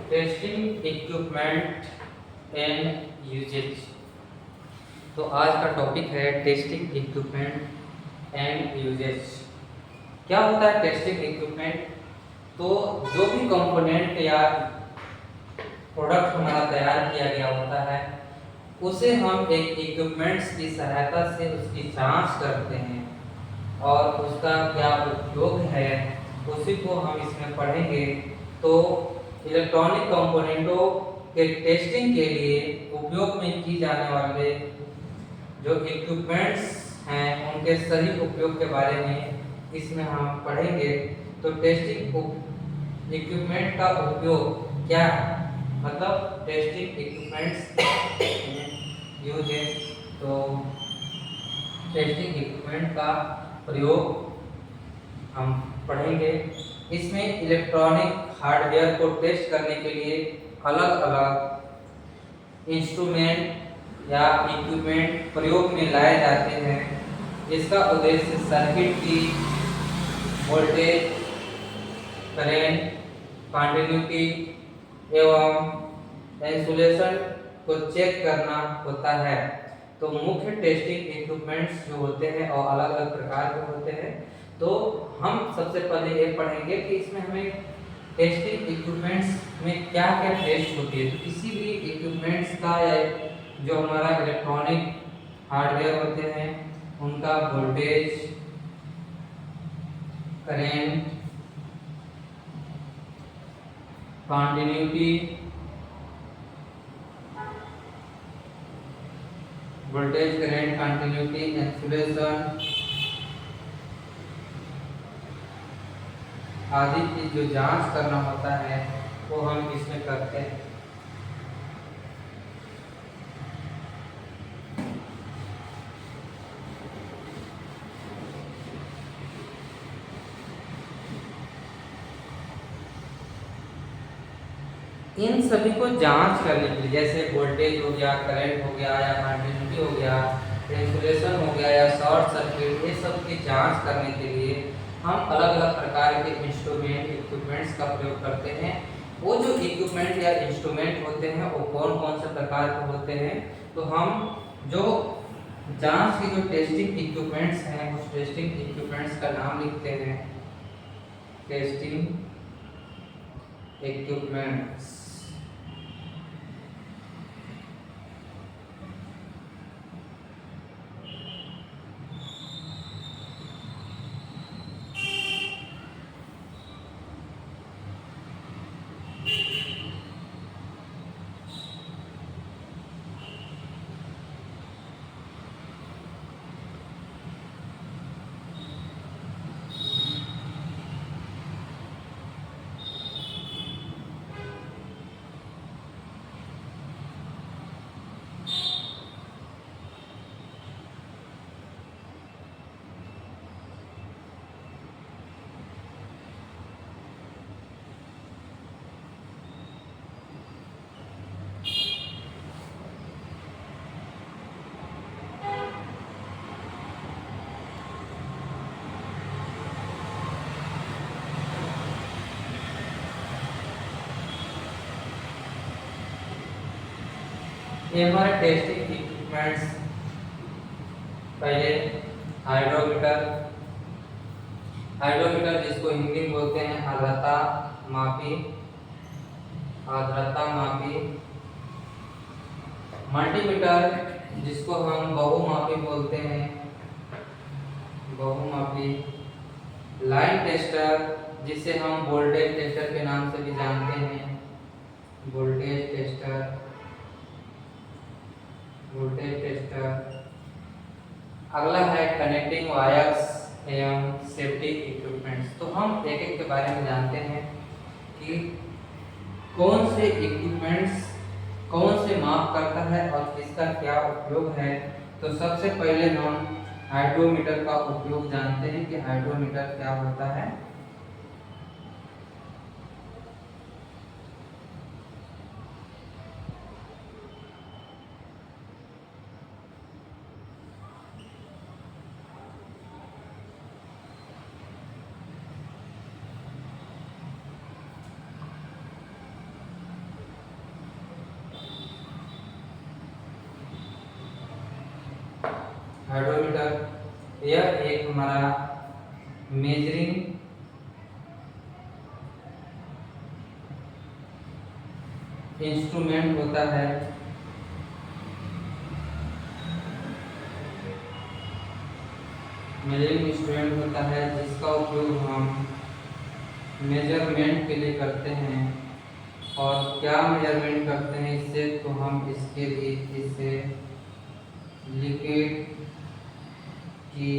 Testing equipment and usage. तो आज का टॉपिक है टेस्टिंग इक्विपमेंट एंड यूजेज। क्या होता है टेस्टिंग इक्विपमेंट? तो जो भी कंपोनेंट या प्रोडक्ट हमारा तैयार किया गया होता है उसे हम एक इक्विपमेंट्स की सहायता से उसकी जांच करते हैं और उसका क्या उपयोग है उसी को हम इसमें पढ़ेंगे। तो इलेक्ट्रॉनिक कंपोनेंटों के टेस्टिंग के लिए उपयोग में की जाने वाले जो इक्विपमेंट्स हैं उनके सही उपयोग के बारे में इसमें हम पढ़ेंगे। तो टेस्टिंग इक्विपमेंट का उपयोग क्या है, मतलब टेस्टिंग इक्विपमेंट्स यूज है। तो टेस्टिंग इक्विपमेंट का प्रयोग हम पढ़ेंगे। इसमें इलेक्ट्रॉनिक हार्डवेयर को टेस्ट करने के लिए अलग अलग इंस्ट्रूमेंट या इक्विपमेंट प्रयोग में लाए जाते हैं, जिसका उद्देश्य सर्किट की वोल्टेज, करंट, कंटिन्यूटी एवं इंसुलेशन को चेक करना होता है। तो मुख्य टेस्टिंग इक्विपमेंट्स जो होते हैं और अलग अलग प्रकार के होते हैं। तो हम सबसे पहले ये पढ़ेंगे कि इसमें हमें टेस्टिंग इक्विपमेंट्स में क्या क्या टेस्ट होती है। तो किसी भी इक्विपमेंट्स का या जो हमारा इलेक्ट्रॉनिक हार्डवेयर होते हैं उनका voltage, current, continuity, voltage, current, continuity, insulation आदि की जो जांच करना होता है वो हम इसमें करते हैं। इन सभी को जांच करने के लिए, जैसे वोल्टेज हो गया, करंट हो गया या कंटिन्यूटी हो गया, इंसुलेशन हो गया या शॉर्ट सर्किट, ये सब की जांच करने के लिए हम अलग अलग प्रकार के इंस्ट्रूमेंट इक्विपमेंट्स का प्रयोग करते हैं। वो जो इक्विपमेंट या इंस्ट्रूमेंट होते हैं वो कौन कौन से प्रकार के होते हैं, तो हम जो जांच की जो टेस्टिंग इक्विपमेंट्स हैं उस टेस्टिंग इक्विपमेंट्स का नाम लिखते हैं टेस्टिंग इक्विपमेंट्स। ये हमारे टेस्टिंग इक्विपमेंट्स, पहले हाइड्रोमीटर। हाइड्रोमीटर जिसको हिंदी में बोलते हैं आर्द्रता मापी, आर्द्रता मापी। मल्टीमीटर जिसको हम बहुमापी बोलते हैं, बहुमापी। लाइन टेस्टर जिसे हम वोल्टेज टेस्टर के नाम से भी जानते हैं, वोल्टेज टेस्टर, वोल्टेज टेस्टर। अगला है कनेक्टिंग वायर्स एवं सेफ्टी इक्विपमेंट्स। तो हम एक एक के बारे में जानते हैं कि कौन से इक्विपमेंट्स कौन से माप करता है और किसका क्या उपयोग है। तो सबसे पहले हम हाइड्रोमीटर का उपयोग जानते हैं कि हाइड्रोमीटर क्या होता है। हाइड्रोमीटर यह एक हमारा मेजरिंग इंस्ट्रूमेंट होता है। मेजरिंग इंस्ट्रूमेंट होता है जिसका उपयोग हम मेजरमेंट के लिए करते हैं। और क्या मेजरमेंट करते हैं इससे, तो हम इसके लिए इसे लिक्विड की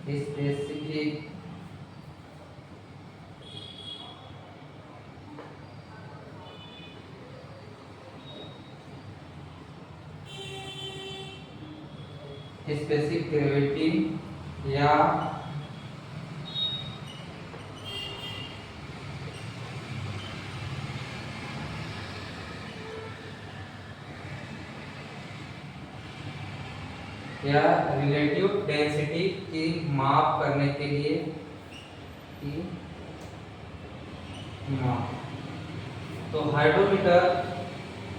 स्पेसिफिक स्पेसिफिक ग्रेविटी या रिलेटिव डेंसिटी की माप करने के लिए माप। तो हाइड्रोमीटर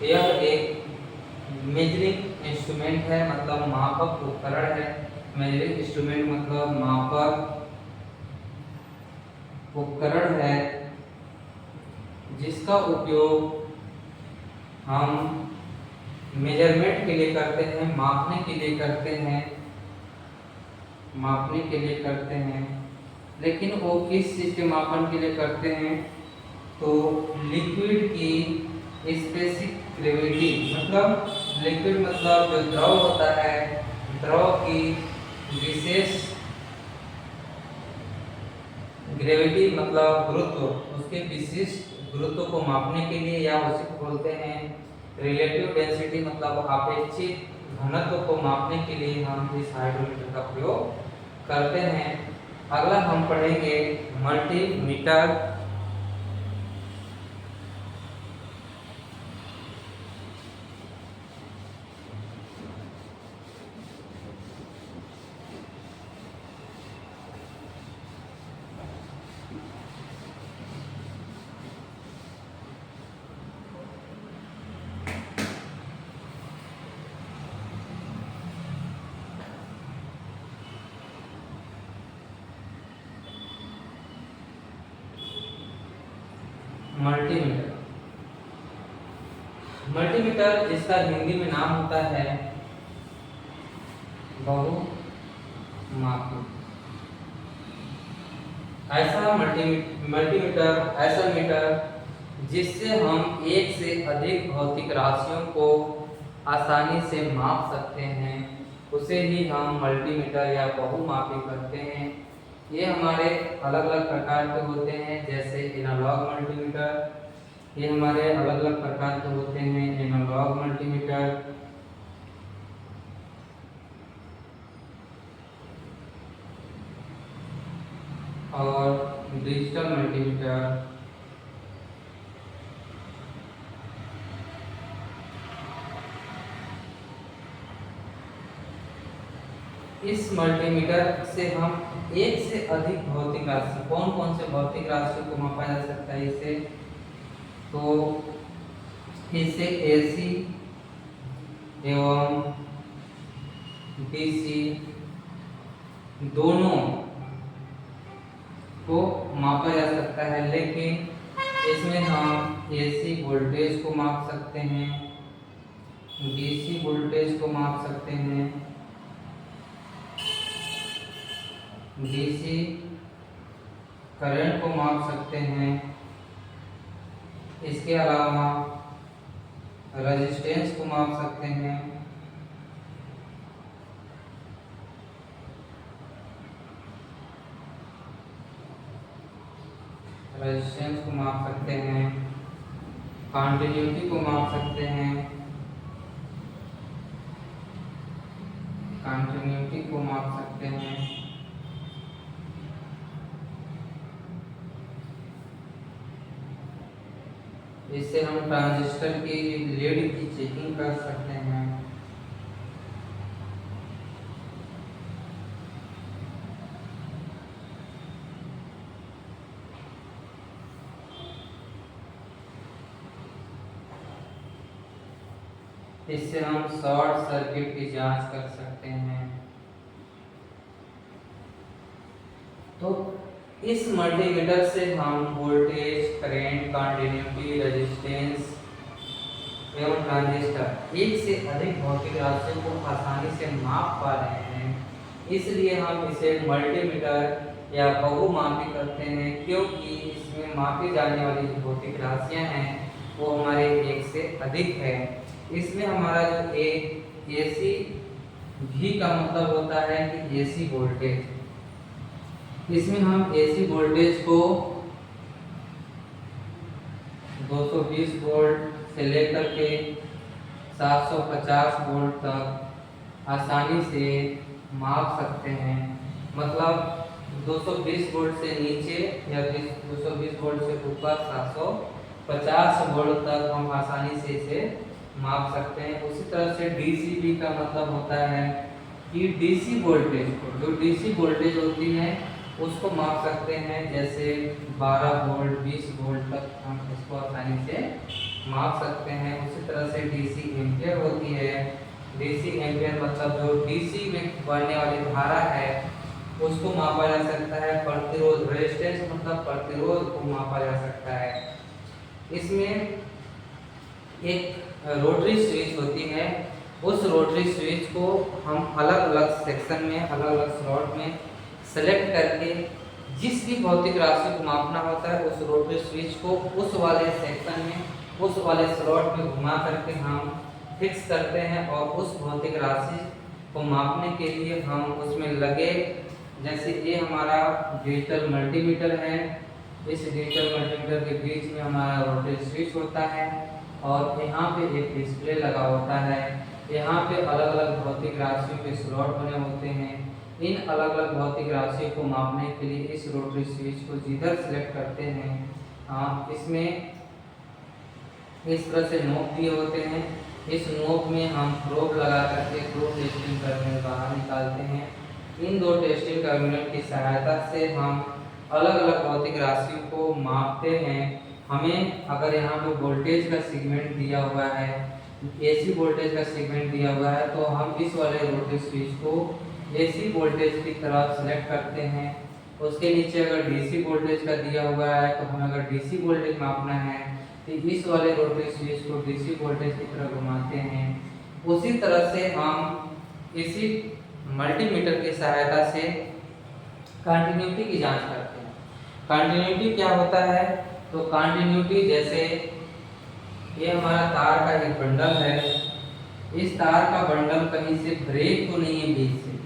यह एक मेजरिंग इंस्ट्रूमेंट है, मतलब मापक उपकरण है। मेजरिंग इंस्ट्रूमेंट मतलब मापक उपकरण है जिसका उपयोग हम मेजरमेंट के लिए करते हैं, मापने के लिए करते हैं। लेकिन वो किस चीज़ के मापन के लिए करते हैं, तो लिक्विड की स्पेसिफिक ग्रेविटी, मतलब लिक्विड मतलब जो द्रव होता है, द्रव की विशेष ग्रेविटी मतलब गुरुत्व, उसके विशिष्ट गुरुत्व को मापने के लिए, या उसे बोलते हैं रिलेटिव डेंसिटी मतलब अपेक्षित घनत्व को मापने के लिए हम इस हाइड्रोमीटर का प्रयोग करते हैं। अगला हम पढ़ेंगे मल्टीमीटर। मल्टीमीटर जिसका हिंदी में नाम होता है बहुमापी। ऐसा मल्टीमीटर ऐसा मीटर जिससे हम एक से अधिक भौतिक राशियों को आसानी से माप सकते हैं, उसे ही हम मल्टीमीटर या बहुमापी कहते हैं। ये हमारे अलग अलग प्रकार के होते हैं, जैसे एनालॉग मल्टीमीटर, ये हमारे अलग अलग प्रकार के होते हैं, एनालॉग मल्टीमीटर, और डिजिटल मल्टीमीटर। इस मल्टीमीटर से हम एक से अधिक भौतिक राशि, कौन कौन से भौतिक राशियों को मापा जा सकता है इससे, तो इससे एसी एवं डीसी दोनों को मापा जा सकता है। लेकिन इसमें हम एसी वोल्टेज को माप सकते हैं, डीसी वोल्टेज को माप सकते हैं, डीसी करंट को माप सकते हैं। इसके अलावा रेजिस्टेंस को माप सकते हैं, रेजिस्टेंस को माप सकते हैं, कॉन्टिन्यूटी को माप सकते हैं, कॉन्टिन्यूटी को माप सकते हैं। इससे हम ट्रांजिस्टर की लीड की चेकिंग कर सकते हैं। इससे हम शॉर्ट सर्किट की जांच कर सकते हैं। तो इस मल्टीमीटर से हम वोल्टेज, करंट, कंटिन्यूटी, रेजिस्टेंस एवं ट्रांजिस्टर एक से अधिक भौतिक राशियों को आसानी से माप पा रहे हैं। इसलिए हम इसे मल्टीमीटर या बहुमापी करते हैं, क्योंकि इसमें मापी जाने वाली जो भौतिक राशियां हैं वो हमारे एक से अधिक है। इसमें हमारा जो एसी भी का मतलब होता है कि एसी वोल्टेज। इसमें हम एसी वोल्टेज को 220 वोल्ट से लेकर के 750 वोल्ट तक आसानी से माप सकते हैं। मतलब 220 वोल्ट से नीचे या 220 वोल्ट से ऊपर 750 वोल्ट तक हम आसानी से इसे माप सकते हैं। उसी तरह से डीसी का मतलब होता है कि डीसी वोल्टेज को, जो डीसी वोल्टेज होती है उसको माप सकते हैं। जैसे 12 वोल्ट, 20 वोल्ट तक हम इसको आसानी से माप सकते हैं। उसी तरह से डीसी एम्पियर होती है। डीसी एम्पियर मतलब जो डीसी में बहने वाली धारा है उसको मापा जा सकता है। प्रतिरोध, रेजिस्टेंस मतलब प्रतिरोध को मापा जा सकता है। इसमें एक रोटरी स्विच होती है। उस रोटरी स्विच को हम अलग अलग सेक्शन में, अलग अलग स्लॉट में सेलेक्ट करके जिस भी भौतिक राशि को मापना होता है उस रोटरी स्विच को उस वाले सेक्शन में, उस वाले स्लॉट में घुमा करके हम फिक्स करते हैं। और उस भौतिक राशि को मापने के लिए हम उसमें लगे, जैसे ये हमारा डिजिटल मल्टीमीटर है, इस डिजिटल मल्टीमीटर के बीच में हमारा रोटरी स्विच होता है और यहाँ पे एक डिस्प्ले लगा होता है। यहाँ पे अलग अलग भौतिक राशियों के स्लॉट बने होते हैं। इन अलग अलग भौतिक राशियों को मापने के लिए इस रोटरी स्विच को जिधर सेलेक्ट करते हैं, इसमें इस तरह से नोब दिए होते हैं। इस नोब में हम प्रोब लगा करके दो टेस्टिंग टर्मिनल बाहर निकालते हैं। इन दो टेस्टिंग टर्मिनल की सहायता से हम अलग अलग भौतिक राशियों को मापते हैं। हमें अगर यहाँ पे वोल्टेज का सेगमेंट दिया हुआ है, एसी वोल्टेज का सेगमेंट दिया हुआ है, तो हम इस वाले रोटरी स्विच को एसी वोल्टेज की तरफ सेलेक्ट करते हैं। उसके नीचे अगर डीसी वोल्टेज का दिया हुआ है तो हमें अगर डीसी वोल्टेज मापना है तो इस वाले रोटरी स्विच को डीसी वोल्टेज की तरफ घुमाते हैं। उसी तरह से हम इसी मल्टीमीटर की सहायता से कंटिन्यूटी की जांच करते हैं। कंटिन्यूटी क्या होता है? तो कंटिन्यूटी जैसे ये हमारा तार का एक बंडल है, इस तार का बंडल कहीं से ब्रेक तो नहीं है बीच से,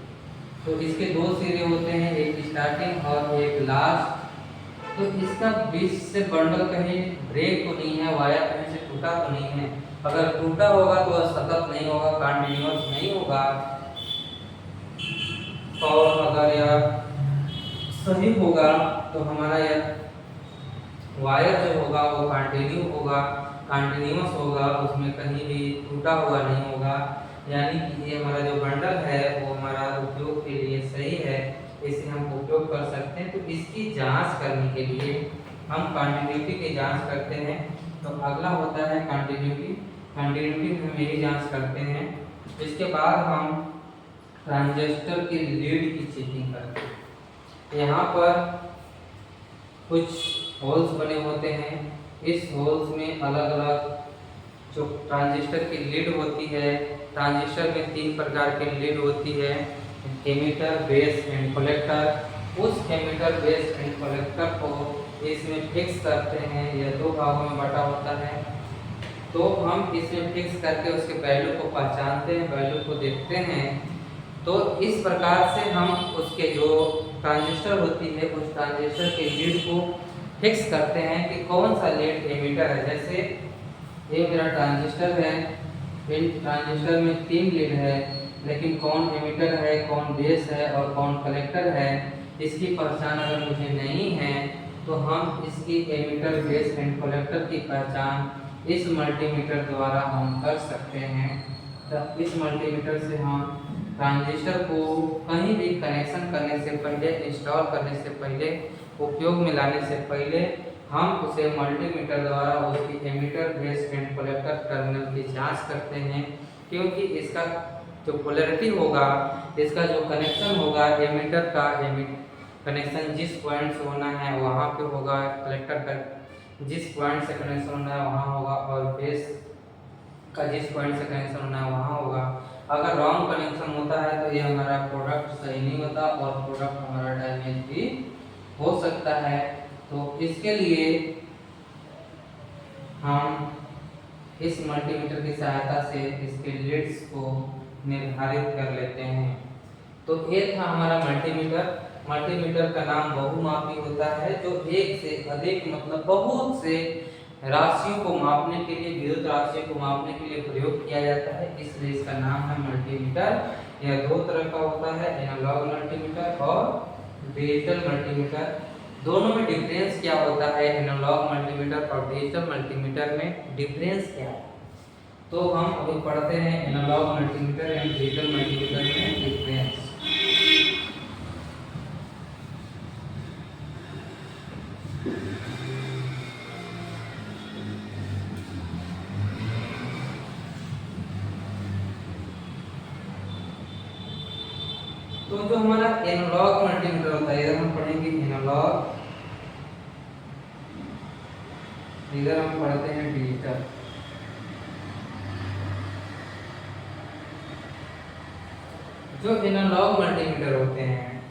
तो इसके दो सिरे होते हैं, एक स्टार्टिंग और एक लास्ट। तो इसका बीच से बंडल कहीं ब्रेक तो नहीं है, वायर कहीं से टूटा तो नहीं है। अगर टूटा होगा तो सतत नहीं होगा, कंटिन्यूअस नहीं होगा। और अगर यह सही होगा तो हमारा यह वायर जो होगा वो कंटिन्यू होगा, कंटिन्यूअस होगा, उसमें कहीं भी टूटा हुआ नहीं होगा। यानी कि ये हमारा जो बंडल है वो हमारा उपयोग के लिए सही है, इसे हम उपयोग कर सकते हैं। तो इसकी जांच करने के लिए हम कंटिन्यूटी की जांच करते हैं। तो अगला होता है कंटिन्यूटी। कंटिन्यूटी में हम यही जांच करते हैं। इसके बाद हम ट्रांजिस्टर की लीड की चेकिंग करते हैं। यहाँ पर कुछ होल्स बने होते हैं। इस होल्स में अलग अलग जो ट्रांजिस्टर की लीड होती है, ट्रांजिस्टर में 3 प्रकार की लीड होती है, एमिटर, बेस एंड कलेक्टर। उस एमिटर, बेस एंड कलेक्टर को इसमें फिक्स करते हैं। यह 2 भागों में बटा होता है। तो हम इसमें फिक्स करके उसके वैल्यू को पहचानते हैं, वैल्यू को देखते हैं। तो इस प्रकार से हम उसके जो ट्रांजिस्टर होती है उस ट्रांजिस्टर के लीड को फिक्स करते हैं कि कौन सा लीड एमिटर है। जैसे ये मेरा ट्रांजिस्टर है, इन ट्रांजिस्टर में 3 लीड है, लेकिन कौन एमिटर है, कौन बेस है और कौन कलेक्टर है, इसकी पहचान अगर मुझे नहीं है तो हम इसकी एमिटर, बेस एंड कलेक्टर की पहचान इस मल्टीमीटर द्वारा हम कर सकते हैं। तो इस मल्टीमीटर से हम ट्रांजिस्टर को कहीं भी कनेक्शन करने से पहले, इंस्टॉल करने से पहले, उपयोग में लाने से पहले हम उसे मल्टीमीटर द्वारा उसकी emitter, base and collector terminal की जांच करते हैं। क्योंकि इसका जो पोलैरिटी होगा, इसका जो कनेक्शन होगा एमीटर का कनेक्शन जिस पॉइंट से होना है वहाँ पे होगा, कलेक्टर का जिस पॉइंट से कनेक्शन होना है वहाँ होगा, और बेस का जिस पॉइंट से कनेक्शन होना है वहाँ होगा। अगर रॉन्ग कनेक्शन होता है तो ये हमारा प्रोडक्ट सही नहीं होता और प्रोडक्ट हमारा डैमेज भी हो सकता है। तो इसके लिए हम इस मल्टीमीटर की सहायता से इसके लीड्स को निर्धारित कर लेते हैं। तो ये था हमारा मल्टीमीटर। मल्टीमीटर का नाम बहुमापी होता है, जो एक से अधिक मतलब बहुत से राशियों को मापने के लिए, विद्युत राशियों को मापने के लिए प्रयोग किया जाता है, इसलिए इसका नाम है मल्टीमीटर। यह दो तरह का होता है, एनालॉग मल्टीमीटर और डिजिटल मल्टीमीटर। दोनों में डिफरेंस क्या होता है, एनालॉग मल्टीमीटर और डिजिटल मल्टीमीटर में डिफरेंस क्या है, तो हम अभी पढ़ते हैं analog multimeter and digital multimeter में डिफरेंस। तो जो हमारा एनालॉग मल्टीमीटर होता है, इधर हम पढ़ेंगे एनालॉग, इधर हम पढ़ते हैं डिजिटल। जो एनालॉग मल्टीमीटर होते हैं,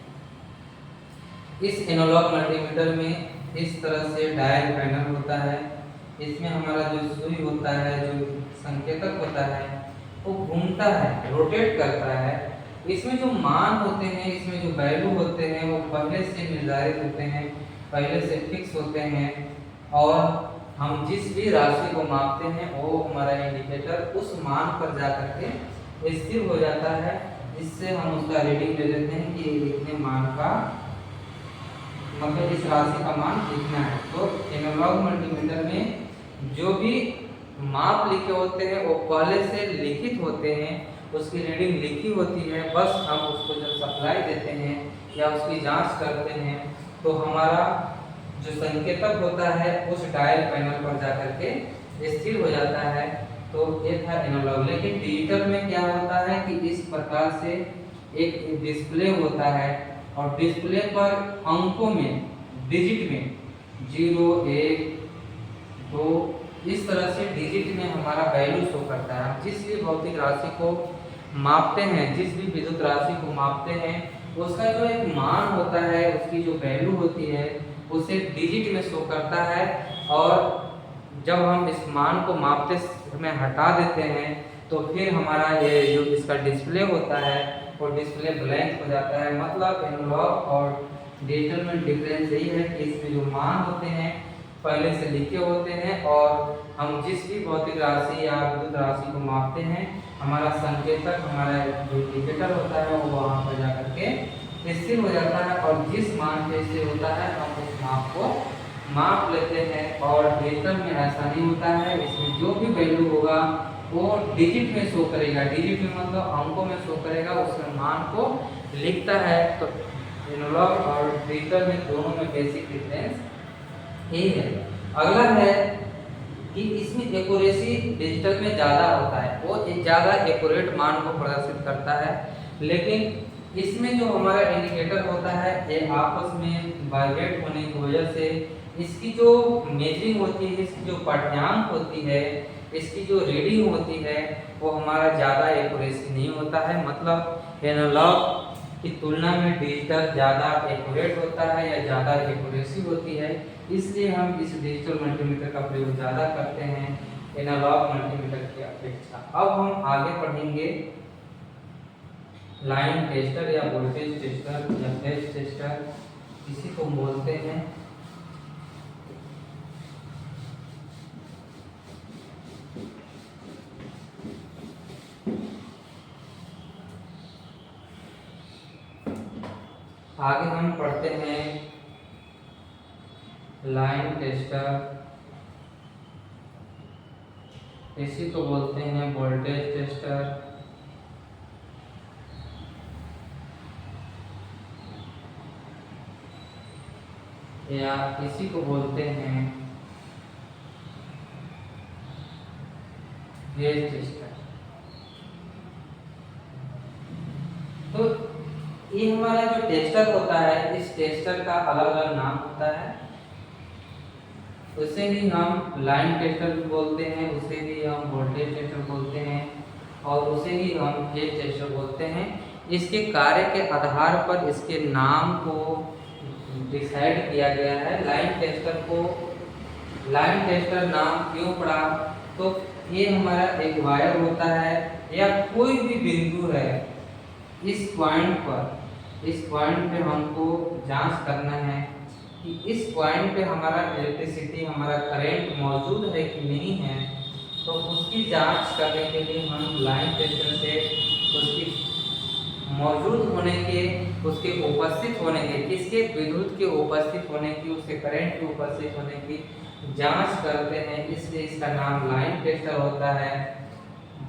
इस एनालॉग मल्टीमीटर में इस तरह से डायल पैनल होता है। इसमें हमारा जो सुई होता है, जो संकेतक होता है, वो घूमता है, रोटेट करता है। इसमें जो मान होते हैं, इसमें जो वैल्यू होते हैं, वो पहले से निर्धारित होते हैं, पहले से फिक्स होते हैं, और हम जिस भी राशि को मापते हैं वो हमारा इंडिकेटर उस मान पर जाकर के स्थिर हो जाता है, जिससे हम उसका रीडिंग ले लेते हैं कि इतने मान का मतलब इस राशि का मान कितना है। तो एनालॉग मल्टीमीटर में जो भी माप लिखे होते हैं वो पहले से लिखित होते हैं, उसकी रीडिंग लिखी होती है, बस हम उसको जब सप्लाई देते हैं या उसकी जांच करते हैं तो हमारा जो संकेतक होता है उस डायल पैनल पर जाकर के स्थिर हो जाता है। तो ये था एनालॉग। लेकिन डिजिटल में क्या होता है कि इस प्रकार से एक डिस्प्ले होता है, और डिस्प्ले पर अंकों में, डिजिट में 0, 1, 2 इस तरह से डिजिट में हमारा वैल्यू शो करता है। हम जिस भी भौतिक राशि को मापते हैं, जिस भी विद्युत राशि को मापते हैं, उसका जो एक मान होता है, उसकी जो वैल्यू होती है, उसे डिजिट में शो करता है। और जब हम इस मान को मापते समय हटा देते हैं तो फिर हमारा ये जो इसका डिस्प्ले होता है वो डिस्प्ले ब्लैंक हो जाता है। मतलब एनालॉग और डिजिटल में डिफरेंस यही है कि इसमें जो मान होते हैं पहले से लिखे होते हैं, और हम जिस भी भौतिक राशि या विद्युत राशि को मापते हैं, हमारा संकेतक, हमारा जो इंडिकेटर होता है वो वहाँ पर जाकर के स्थिर हो जाता है, और जिस मान पे स्थिर होता है हम उस माप को माप लेते हैं। और डिजिटल में ऐसा नहीं होता है, इसमें जो भी वैल्यू होगा वो डिजिट में शो करेगा, डिजिट में मतलब अंकों में शो करेगा, उसमें मान को लिखता है। तो एनालॉग और डिजिटल में दोनों में बेसिक डिफरेंस यही है। अगला है कि इसमें एक्यूरेसी डिजिटल में ज़्यादा होता है, वो ज़्यादा एक्यूरेट मान को प्रदर्शित करता है। लेकिन इसमें जो हमारा इंडिकेटर होता है ये आपस में वाइब्रेट होने की वजह से इसकी जो मेजरिंग होती है, इसकी जो पाठ्यांक होती है, इसकी जो रीडिंग होती है वो हमारा ज़्यादा एक्यूरेसी नहीं होता है। मतलब एनालॉग की तुलना में डिजिटल ज़्यादा एक्यूरेट होता है या ज़्यादा एक्यूरेसी होती है, इसलिए हम इस डिजिटल मल्टीमीटर का प्रयोग ज़्यादा करते हैं एनालॉग मल्टीमीटर की अपेक्षा। अब हम आगे पढ़ेंगे लाइन टेस्टर या वोल्टेज टेस्टर या फेज टेस्टर, इसी को बोलते हैं। आगे हम पढ़ते हैं लाइन टेस्टर, इसी को बोलते हैं वोल्टेज टेस्टर, या इसी को बोलते हैं फेज टेस्टर। तो ये हमारा जो टेस्टर होता है, इस टेस्टर का अलग अलग नाम होता है। उसे ही हम लाइन टेस्टर भी बोलते हैं, उसे ही हम वोल्टेज टेस्टर बोलते हैं और उसे ही हम फेज टेस्टर बोलते हैं। इसके कार्य के आधार पर इसके नाम को डिसाइड किया गया है। लाइन टेस्टर को लाइन टेस्टर नाम क्यों पड़ा? तो ये हमारा एक वायर होता है या कोई भी बिंदु है, इस पॉइंट पे हमको जांच करना है कि इस पॉइंट पे हमारा इलेक्ट्रिसिटी, हमारा करंट मौजूद है कि नहीं है। तो उसकी जांच करने के लिए हम लाइन टेस्टर से उसकी मौजूद होने के, उसके उपस्थित होने के, किसके, विद्युत के उपस्थित होने की, उसके करंट के उपस्थित होने की जांच करते हैं, इसलिए इसका नाम लाइन टेस्टर होता है।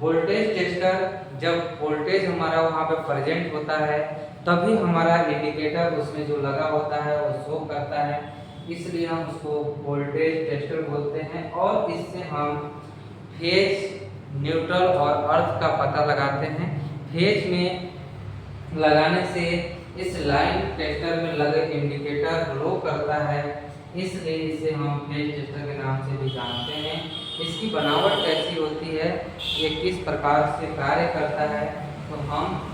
वोल्टेज टेस्टर, जब वोल्टेज हमारा वहाँ पे प्रेजेंट होता है तभी हमारा इंडिकेटर उसमें जो लगा होता है वो शो करता है, इसलिए हम उसको वोल्टेज टेस्टर बोलते हैं। और इससे हम फेज, न्यूट्रल और अर्थ का पता लगाते हैं। फेज में लगाने से इस लाइन टेस्टर में लगे इंडिकेटर ग्लो करता है, इसलिए इसे हम फेज टेस्टर के नाम से भी जानते हैं। इसकी बनावट कैसी होती है, ये किस प्रकार से कार्य करता है, तो हम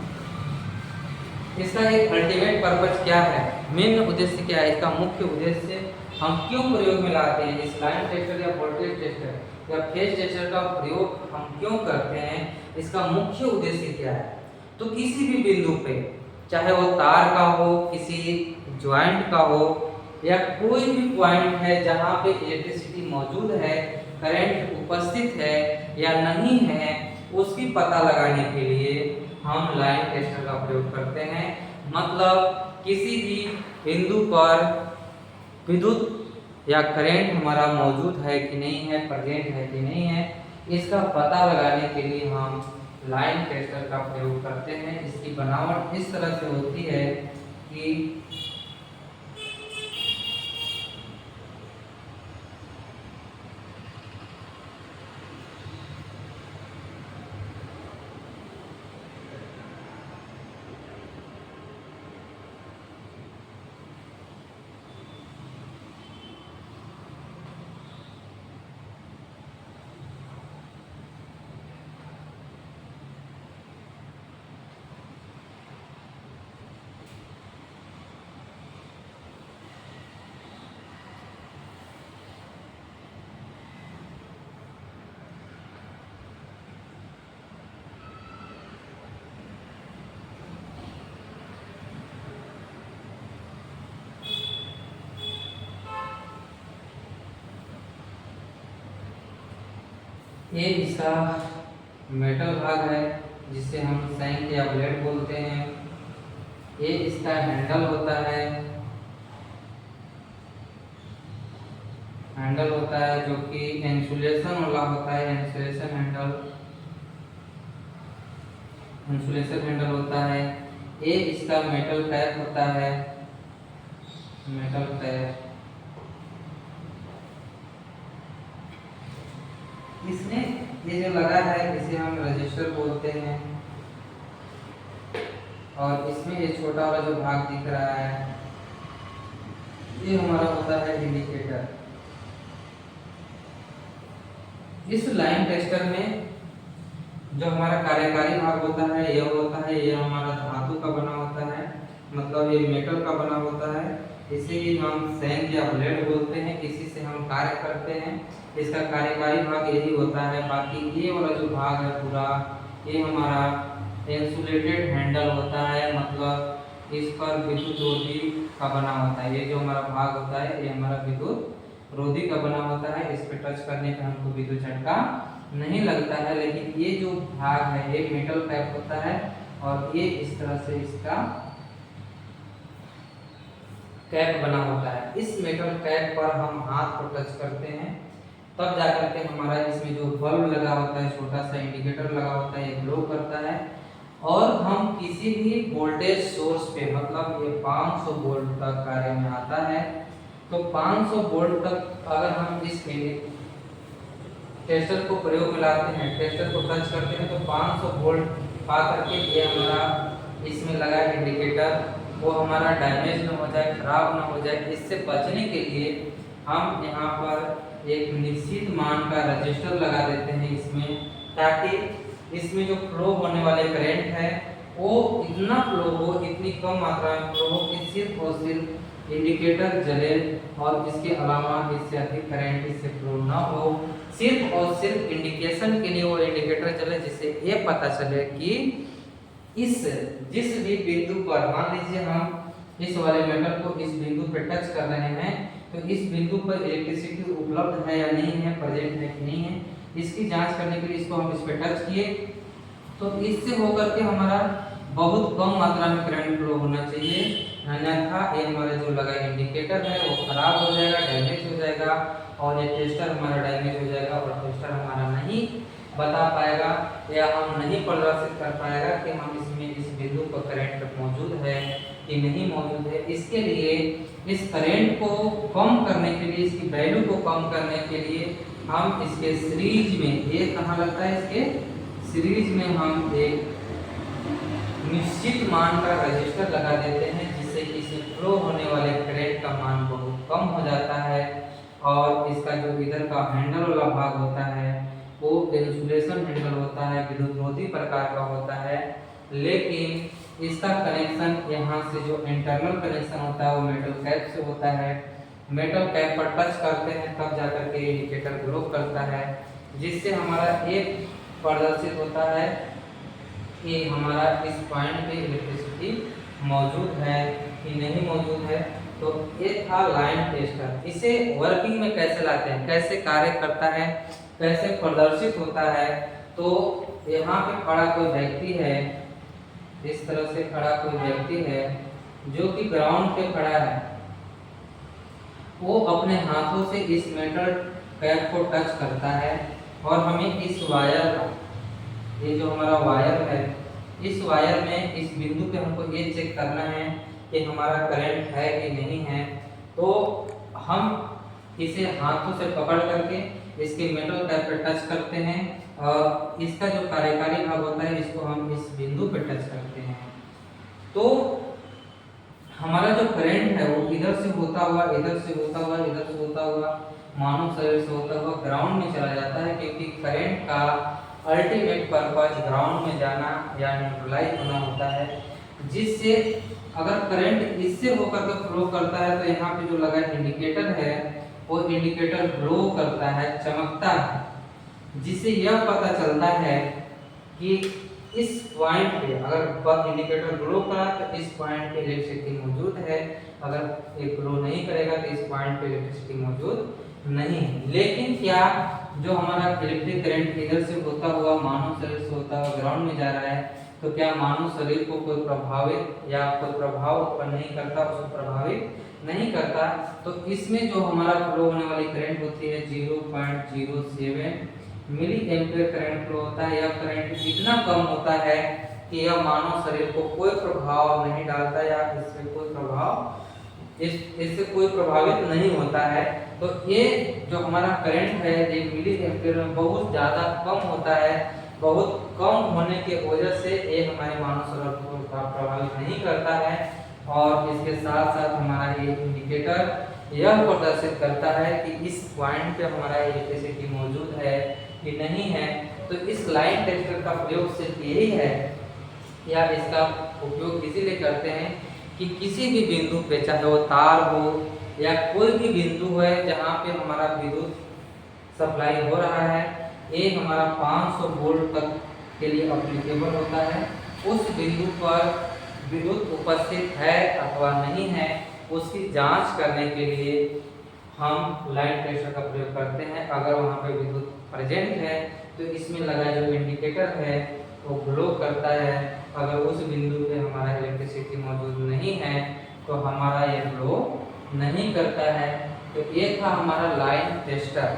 इसका एक अल्टीमेट पर्पज क्या है, मेन उद्देश्य क्या है, इसका मुख्य उद्देश्य हम क्यों प्रयोग में लाते हैं, इस लाइन टेस्टर या वोल्टेज टेस्टर या फेज टेस्टर का प्रयोग हम क्यों करते हैं, इसका मुख्य उद्देश्य क्या है। तो किसी भी बिंदु पे, चाहे वो तार का हो, किसी ज्वाइंट का हो या कोई भी पॉइंट है जहाँ पे इलेक्ट्रिसिटी मौजूद है, करंट उपस्थित है या नहीं है, उसकी पता लगाने के लिए हम लाइन टेस्टर का प्रयोग करते हैं। मतलब किसी भी बिंदु पर विद्युत या करंट हमारा मौजूद है कि नहीं है, प्रेजेंट है कि नहीं है, इसका पता लगाने के लिए हम लाइन टेस्टर का प्रयोग करते हैं। इसकी बनावट इस तरह से होती है कि ये इसका मेटल भाग है जिसे हम शंख या ब्लेड बोलते हैं। ये इसका हैंडल होता है, जो कि इंसुलेशन वाला होता है, इंसुलेशन हैंडल होता है। ये इसका मेटल कैप होता है, मेटल कैप। इसमें ये जो लगा है इसे हम रजिस्टर बोलते हैं और इसमें ये छोटा वाला जो भाग दिख रहा है ये हमारा होता है इंडिकेटर। इस लाइन टेस्टर में जो हमारा कार्यकारी भाग होता है ये हमारा धातु का बना होता है, मतलब ये मेटल का बना होता है। इसे ही हम शंख या ब्लेड बोलते हैं, इसी से हम कार्य करते हैं। इसका कार्यकारी भाग यही होता है। बाकी ये वाला जो भाग है पूरा, ये हमारा इंसुलेटेड हैंडल होता है, मतलब इस पर विद्युत रोधी का बना होता है। ये जो हमारा भाग होता है ये हमारा विद्युत रोधी का बना होता है। इस पे टच करने पे हमको विद्युत झटका नहीं लगता है। लेकिन ये जो भाग है ये मेटल कैप होता है और ये इस तरह से इसका कैप बना होता है। इस मेटल कैप पर हम हाथ को टच करते हैं तब जाकर के हमारा इसमें जो बल्ब लगा होता है, छोटा सा इंडिकेटर लगा होता है, ये ग्लो करता है। और हम किसी भी वोल्टेज सोर्स पे, मतलब ये 500 वोल्ट तक कार्य में आता है, तो 500 वोल्ट तक अगर हम इस टेस्टर को प्रयोग में लाते हैं, टेस्टर को टच करते हैं तो 500 वोल्ट पा करके ये हमारा इसमें लगा इंडिकेटर वो हमारा डैमेज ना हो जाए, खराब ना हो जाए, इससे बचने के लिए हम यहाँ पर एक निश्चित मान का रजिस्टर लगा देते हैं इसमें, ताकि इसमें जो फ्लो होने वाले करंट है वो इतना फ्लो हो, इतनी कम मात्रा में फ्लो हो कि सिर्फ और सिर्फ इंडिकेटर जले और इसके अलावा इससे अधिक करंट इससे फ्लो ना हो। सिर्फ और सिर्फ इंडिकेशन के लिए वो इंडिकेटर चले, जिससे ये पता चले कि इस जिस भी बिंदु पर, मान लीजिए हम इस वाले मेटल को इस बिंदु पर टच कर रहे हैं, तो इस बिंदु पर इलेक्ट्रिसिटी उपलब्ध है या नहीं है, प्रेजेंट है कि नहीं है, इसकी जांच करने के लिए इसको हम इस पर टच किए, तो इससे होकर के हमारा बहुत कम मात्रा में करंट फ्लो होना चाहिए, अन्यथा ये हमारा जो लगा इंडिकेटर है वो खराब हो जाएगा, डैमेज हो जाएगा और ये टेस्टर हमारा डैमेज हो जाएगा और टेस्टर हमारा नहीं बता पाएगा या हम नहीं प्रदर्शित कर पाएगा कि हम इसमें इस बिंदु पर करंट मौजूद है कि नहीं मौजूद है। इसके लिए इस करंट को कम करने के लिए, इसकी वैल्यू को कम करने के लिए हम इसके सीरीज में, ये कहाँ लगता है, इसके सीरीज में हम एक निश्चित मान का रजिस्टर लगा देते हैं, जिससे कि इसमें फ्लो होने वाले करंट का मान बहुत कम हो जाता है और इसका जो इधर का हैंडल वाला भाग होता है वो इंसुलेशन हैंडल होता है, विद्युतरोधी प्रकार का होता है, लेकिन इसका कनेक्शन यहाँ से जो इंटरनल कनेक्शन होता है वो मेटल कैप से होता है। मेटल कैप पर टच करते हैं तब जाकर के इंडिकेटर ग्लो करता है, जिससे हमारा एक प्रदर्शित होता है कि हमारा इस पॉइंट पे इलेक्ट्रिसिटी मौजूद है कि नहीं मौजूद है। तो ये था लाइन टेस्टर। इसे वर्किंग में कैसे लाते हैं, कैसे कार्य करता है, कैसे प्रदर्शित होता है। तो यहाँ पे खड़ा कोई व्यक्ति है, इस तरह से खड़ा कोई व्यक्ति है जो कि ग्राउंड पे खड़ा है, वो अपने हाथों से इस मेटल कैप को टच करता है और हमें इस वायर, ये जो हमारा वायर है, इस वायर में इस बिंदु पे हमको ये चेक करना है कि हमारा करंट है कि नहीं है। तो हम इसे हाथों से पकड़ करके इसके मेटल कैप पे टच करते हैं और इसका जो कार्यकारी भाग होता है इसको हम इस बिंदु पे टच करते हैं। तो हमारा जो करंट है वो इधर से होता हुआ, इधर से होता हुआ, इधर से होता हुआ, मानव शरीर से होता हुआ ग्राउंड में चला जाता है, क्योंकि करंट का अल्टीमेट पर्पज ग्राउंड में जाना या न्यूट्रलाइज होना होता है। जिससे अगर करंट इससे होकर के फ्लो करता है तो यहाँ पे जो लगा इंडिकेटर है वो इंडिकेटर ग्लो करता है, चमकता है, जिससे यह पता चलता है कि इस पॉइंट पे अगर इंडिकेटर ग्लो करा तो इस पॉइंट पे इलेक्ट्रिसिटी मौजूद है, अगर ये ग्लो नहीं करेगा तो इस पॉइंट पे इलेक्ट्रिसिटी मौजूद नहीं है। लेकिन क्या जो हमारा इलेक्ट्रिक करंट इधर से होता हुआ मानव शरीर से होता हुआ ग्राउंड में जा रहा है, तो क्या मानव शरीर को कोई प्रभावित या कोई प्रभाव उत्पन्न नहीं करता, उसको प्रभावित नहीं करता। तो इसमें जो हमारा फ्लो होने वाली करंट होती है 0.07 मिली एम्पियर करंट फ्लो होता है। यह करंट इतना कम होता है कि यह मानव शरीर को कोई प्रभाव नहीं डालता या इससे कोई प्रभाव इससे कोई प्रभावित नहीं होता है। तो ये जो हमारा करंट है ये मिली एम्पियर में बहुत ज़्यादा कम होता है। बहुत कम होने के वजह से ये हमारे मानव शरीर को प्रभावित नहीं करता है। और इसके साथ साथ हमारा ये इंडिकेटर यह प्रदर्शित करता है कि इस पॉइंट पे हमारा इलेक्ट्रिसिटी मौजूद है कि नहीं है। तो इस लाइन टेस्टर का प्रयोग सिर्फ यही है या इसका उपयोग इसीलिए करते हैं कि किसी भी बिंदु पे, चाहे वो तार हो या कोई भी बिंदु है जहाँ पे हमारा विद्युत सप्लाई हो रहा है, ये हमारा 500 वोल्ट तक के लिए अप्लीकेबल होता है। उस बिंदु पर विद्युत उपस्थित है अथवा नहीं है उसकी जांच करने के लिए हम लाइन टेस्टर का प्रयोग करते हैं। अगर वहाँ पे विद्युत प्रेजेंट है तो इसमें लगा जो इंडिकेटर है वो ग्लो करता है। अगर उस बिंदु पे हमारा इलेक्ट्रिसिटी मौजूद नहीं है तो हमारा ये ग्लो नहीं करता है। तो ये था हमारा लाइन टेस्टर।